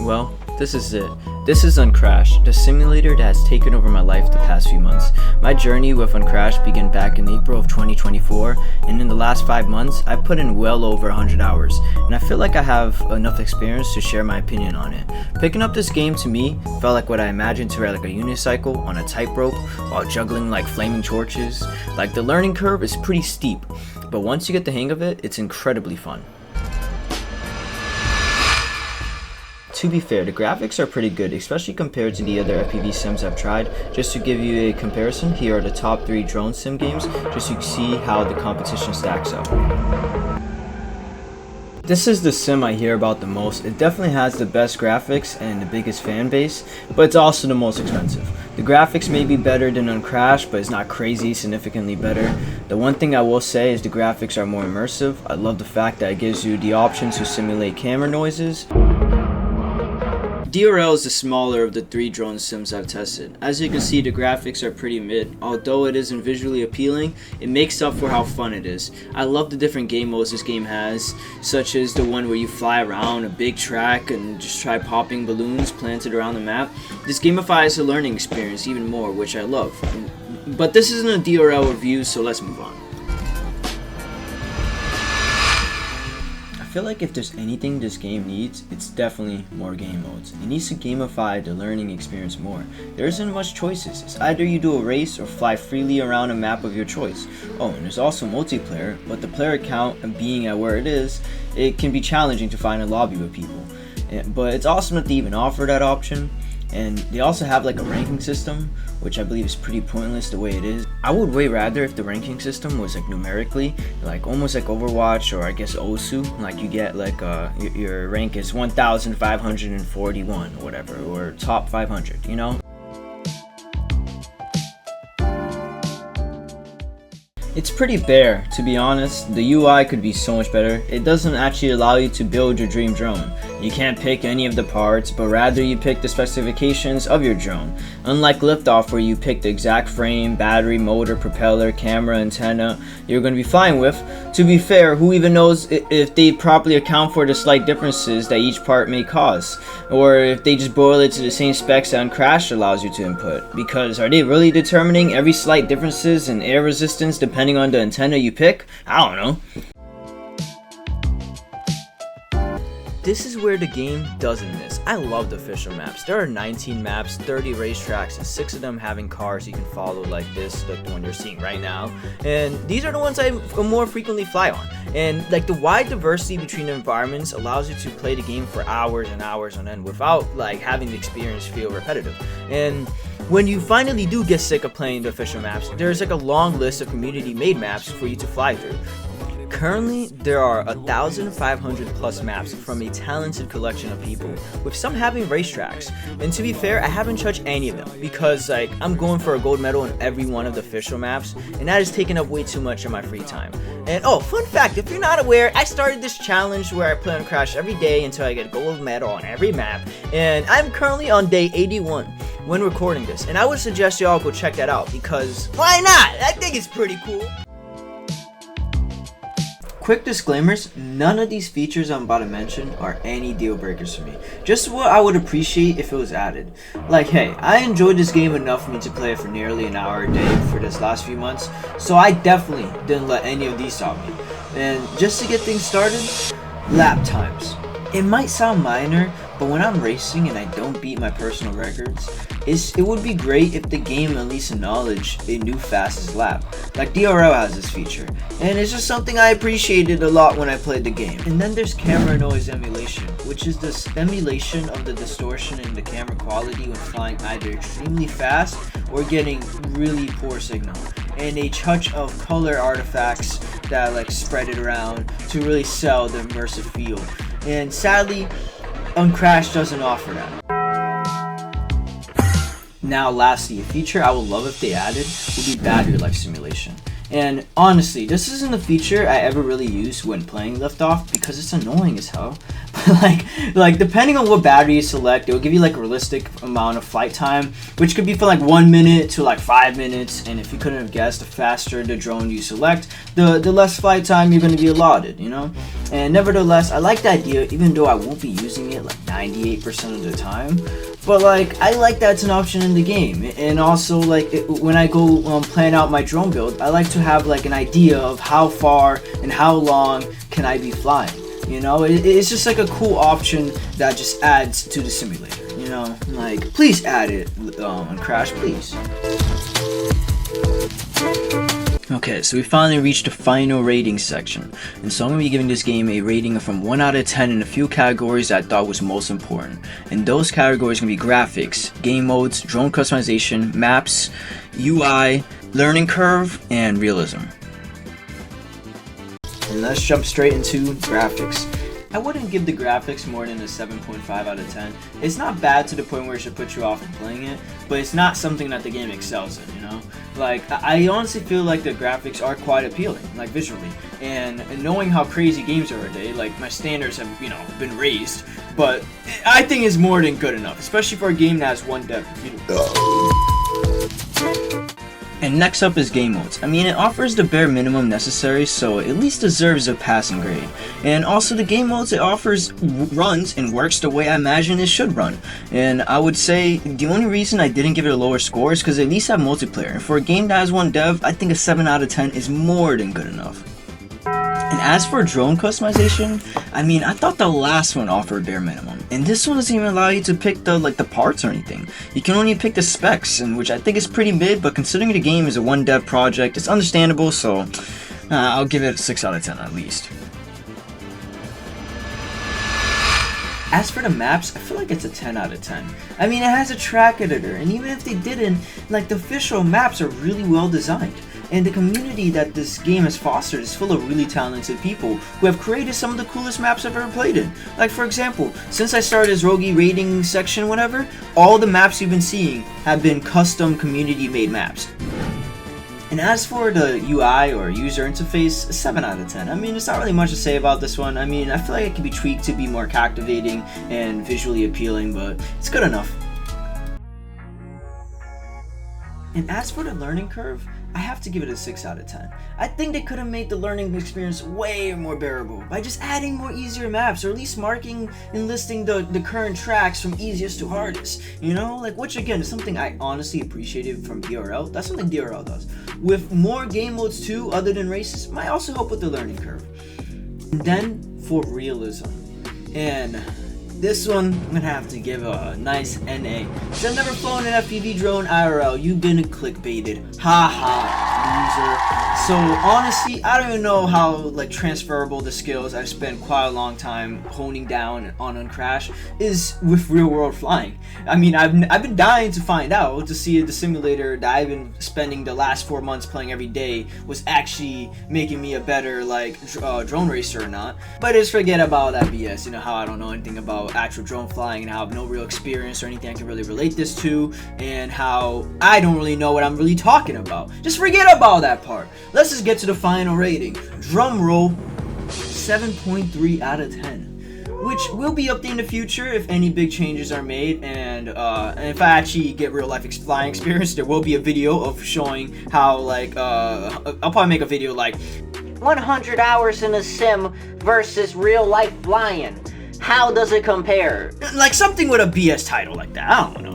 Well, this is it. This is Uncrashed, the simulator that has taken over my life the past few months. My journey with Uncrashed began back in April of 2024, and in the last 5 months, I've put in well over 100 hours, and I feel like I have enough experience to share my opinion on it. Picking up this game to me felt like what I imagined to ride like a unicycle on a tightrope while juggling like flaming torches. Like the learning curve is pretty steep, but once you get the hang of it, it's incredibly fun. To be fair, the graphics are pretty good, especially compared to the other FPV sims I've tried. Just to give you a comparison, here are the top 3 drone sim games, just so you can see how the competition stacks up. This is the sim I hear about the most. It definitely has the best graphics and the biggest fan base, but it's also the most expensive. The graphics may be better than Uncrashed, but it's not crazy significantly better. The one thing I will say is the graphics are more immersive. I love the fact that it gives you the option to simulate camera noises. DRL is the smaller of the 3 drone sims I've tested. As you can see, the graphics are pretty mid. Although it isn't visually appealing, it makes up for how fun it is. I love the different game modes this game has, such as the one where you fly around a big track and just try popping balloons planted around the map. This gamifies the learning experience even more, which I love. But this isn't a DRL review, so let's move on. I feel like if there's anything this game needs, it's definitely more game modes. It needs to gamify the learning experience more. There isn't much choices. It's either you do a race or fly freely around a map of your choice. Oh, and there's also multiplayer, but the player count and being at where it is, it can be challenging to find a lobby with people. But it's awesome that they even offer that option. And they also have like a ranking system, which I believe is pretty pointless the way it is. I would way rather if the ranking system was like numerically, like almost like Overwatch or I guess Osu, like you get like your rank is 1541 or whatever, or top 500, you know? It's pretty bare, to be honest. The UI could be so much better. It doesn't actually allow you to build your dream drone. You can't pick any of the parts, but rather you pick the specifications of your drone. Unlike Liftoff, where you pick the exact frame, battery, motor, propeller, camera, antenna you're going to be flying with. To be fair, who even knows if they properly account for the slight differences that each part may cause, or if they just boil it to the same specs that Uncrashed allows you to input. Because are they really determining every slight differences in air resistance depending on the antenna you pick? I don't know. This is where the game doesn't miss. I love the official maps. There are 19 maps, 30 racetracks, and 6 of them having cars you can follow like this, like the one you're seeing right now. And these are the ones I more frequently fly on. And like the wide diversity between the environments allows you to play the game for hours and hours on end without like having the experience feel repetitive. And when you finally do get sick of playing the official maps, there's like a long list of community made maps for you to fly through. Currently, there are 1,500 plus maps from a talented collection of people, with some having racetracks. And to be fair, I haven't touched any of them because like I'm going for a gold medal in every one of the official maps, and that has taken up way too much of my free time. And oh, fun fact, if you're not aware, I started this challenge where I play Uncrashed every day until I get a gold medal on every map, and I'm currently on day 81 when recording this, and I would suggest y'all go check that out because why not? I think it's pretty cool. Quick disclaimers, none of these features I'm about to mention are any deal breakers for me. Just what I would appreciate if it was added. Like, hey, I enjoyed this game enough for me to play it for nearly an hour a day for this last few months, so I definitely didn't let any of these stop me. And just to get things started, lap times. It might sound minor, but when I'm racing and I don't beat my personal records, it would be great if the game at least acknowledged a new fastest lap. Like DRL has this feature, and it's just something I appreciated a lot when I played the game. And then there's camera noise emulation, which is the emulation of the distortion in the camera quality when flying either extremely fast or getting really poor signal. And a touch of color artifacts that like spread it around to really sell the immersive feel. And sadly, Uncrashed doesn't offer that. Now lastly, a feature I would love if they added would be battery life simulation. And honestly, this isn't a feature I ever really use when playing Liftoff because it's annoying as hell. like depending on what battery you select, it will give you like a realistic amount of flight time, which could be from like 1 minute to like 5 minutes. And if you couldn't have guessed, the faster the drone you select, the less flight time you're going to be allotted, you know. And nevertheless, I like the idea, even though I won't be using it like 98% of the time. But like, I like that's an option in the game. And also like when I go plan out my drone build, I like to have like an idea of how far and how long can I be flying. You know, it's just like a cool option that just adds to the simulator. You know, like please add it on Crash, please. Okay, so we finally reached the final rating section, and so I'm going to be giving this game a rating from 1 out of 10 in a few categories that I thought was most important. And those categories are going to be graphics, game modes, drone customization, maps, UI, learning curve, and realism. And let's jump straight into graphics. I wouldn't give the graphics more than a 7.5 out of 10. It's not bad to the point where it should put you off of playing it, but it's not something that the game excels in, you know? Like, I honestly feel like the graphics are quite appealing, like visually. And knowing how crazy games are today, like my standards have, you know, been raised, but I think it's more than good enough, especially for a game that has one dev. And next up is game modes. I mean, it offers the bare minimum necessary, so it at least deserves a passing grade. And also the game modes it offers runs and works the way I imagine it should run. And I would say the only reason I didn't give it a lower score is because it at least have multiplayer. And for a game that has one dev, I think a 7 out of 10 is more than good enough. And as for drone customization, I mean, I thought the last one offered bare minimum, and this one doesn't even allow you to pick the parts or anything. You can only pick the specs, and which I think is pretty mid, but considering the game is a one dev project, it's understandable, so I'll give it a 6 out of 10 at least. As for the maps, I feel like it's a 10 out of 10. I mean, it has a track editor, and even if they didn't, like the official maps are really well designed. And the community that this game has fostered is full of really talented people who have created some of the coolest maps I've ever played in. Like for example, since I started this Rogi rating section whatever, all the maps you've been seeing have been custom community made maps. And as for the UI or user interface, a 7 out of 10. I mean, it's not really much to say about this one. I mean, I feel like it can be tweaked to be more captivating and visually appealing, but it's good enough. And as for the learning curve, I have to give it a 6 out of 10. I think they could have made the learning experience way more bearable by just adding more easier maps, or at least marking and listing the current tracks from easiest to hardest, you know? Like, which again is something I honestly appreciated from DRL. That's something DRL does. With more game modes too, other than races, might also help with the learning curve. And then for realism, and this one, I'm gonna have to give a nice NA. Cause I've never flown an FPV drone IRL. You've been clickbaited. Ha ha, loser. So honestly, I don't even know how like transferable the skills I've spent quite a long time honing down on Uncrashed is with real world flying. I mean, I've been dying to find out, to see if the simulator that I've been spending the last 4 months playing every day was actually making me a better like drone racer or not. But just forget about that BS. You know how I don't know anything about actual drone flying and how I have no real experience or anything I can really relate this to, and how I don't really know what I'm really talking about. Just forget about that part. Let's just get to the final rating. Drum roll, 7.3 out of 10. Which will be updated in the future if any big changes are made, and if I actually get real life flying experience, there will be a video of showing how like I'll probably make a video like 100 hours in a sim versus real life flying. How does it compare? Like something with a BS title like that. I don't know.